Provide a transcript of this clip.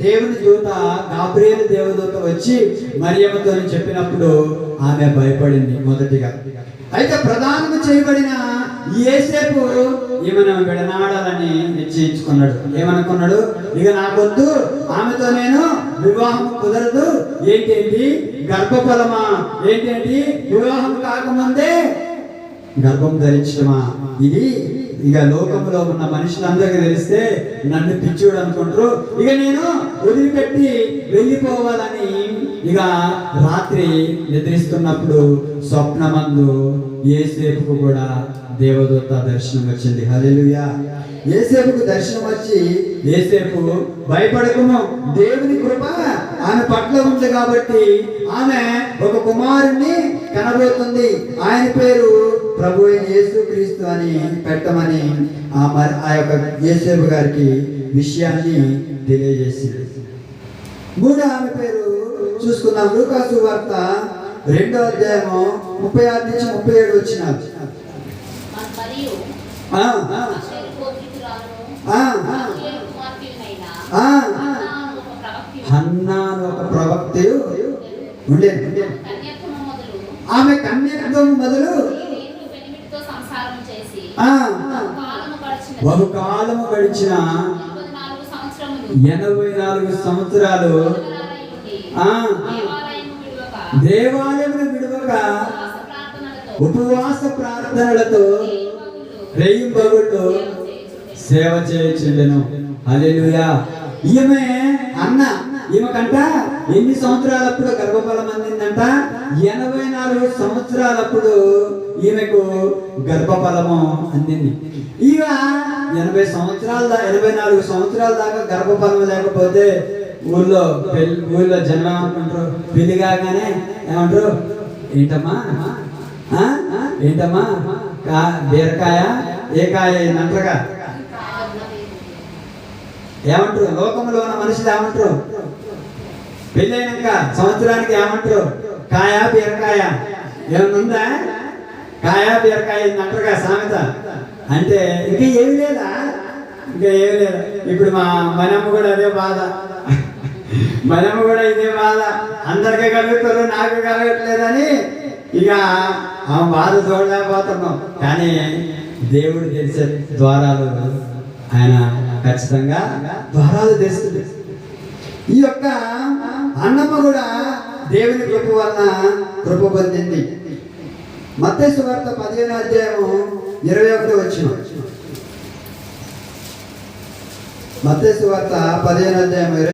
దేవుని దూత గాబ్రియేలు దేవదూత వచ్చి మరియమ్మతో చెప్పినప్పుడు ఆమె భయపడింది మొదటిగా. అయితే ప్రధానంగా చేయబడిన యేసేపు ఈమెను విడనాడాలని నిశ్చయించుకున్నాడు. ఏమనుకున్నాడు? ఇక నాకొద్దు, ఆమెతో నేను వివాహం కుదరదు. ఏంటేంటి గర్భఫలమా? ఏంటేంటి వివాహం కాకముందే గర్భం ధరించడమా? ఇది ఇక లోకంలో ఉన్న మనుషులందరికీ తెలిస్తే నన్ను పిచ్చోడు అనుకుంటారు. ఇక నేను వదిలిపెట్టి వెళ్ళిపోవాలని ఇక రాత్రి నిద్రిస్తున్నప్పుడు స్వప్నమందు యేసేపుకు కూడా దేవదూత దర్శనం వచ్చింది. హల్లెలూయా. యేసేపుకు దర్శనం వచ్చి, యేసేపు భయపడకుము, దేవుని కృప ఆమె పట్ల ఉంది కాబట్టి ఆమె ఒక కుమారుణ్ణి కనబోతుంది, ఆయన పేరు ప్రభు అయిన యేసుక్రీస్తు అని పెట్టమని ఆ యొక్క యేసేపు గారికి విషయాన్ని తెలియజేసింది. మూడో ఆమె పేరు చూసుకున్నాం. లూకా సువార్త 2వ అధ్యాయము 36 నుంచి 37 వచ్చినారు. హన్నాను ఒక ప్రవక్తయు ఉండేది. ఆమె కన్యత్వం మొదలు బహుకాలము గడిచిన 84 సంవత్సరాలు దేవాలయమును విడువక ఉపవాస ప్రార్థనలతో రేయింబగుళ్ళు సేవ చేయుచుండెను. హల్లెలూయా. ఈమె ఈమెకంట ఎన్ని సంవత్సరాలప్పుడు గర్భఫలం అందిందంట? 84 సంవత్సరాలప్పుడు ఈమెకు గర్భఫలము అందింది. ఇక 84 సంవత్సరాల దాకా గర్భఫలం లేకపోతే ఊళ్ళో జనం ఏమంటారు? పెళ్లి కాగానే ఏమంటారు? ఏంటమ్మా బీరకాయ ఏ కాయ అంటారుగా ఏమంటారు? లోకంలో ఉన్న మనుషులు ఏమంటారు? పెళ్ళైనాక సంవత్సరానికి ఏమంటారు? కాయ బీరకాయ ఏమన్నా ఉందా? కాయ బీరకాయ అంటారుగా సామెత. అంటే ఇంకా ఏమి లేదా? ఇప్పుడు మనమ్మ కూడా అదే బాధ, మనమ్మ కూడా ఇదే బాధ. అందరికీ కలుగుతారు, నాకు కలగట్లేదని ఇక ఆ బాధ చూడలేకపోతున్నాం. కానీ దేవుడు తెలిసే ద్వారాలు ఆయన ఖచ్చితంగా ద్వారాలు తెస్తుంది. ఈ యొక్క అన్నమ్మ కూడా దేవుని కృప వలన కృప పొందింది. మత్తయి సువార్త 15వ అధ్యాయము 21 వచ్చిన. మత్తయి సువార్త 15వ అధ్యాయం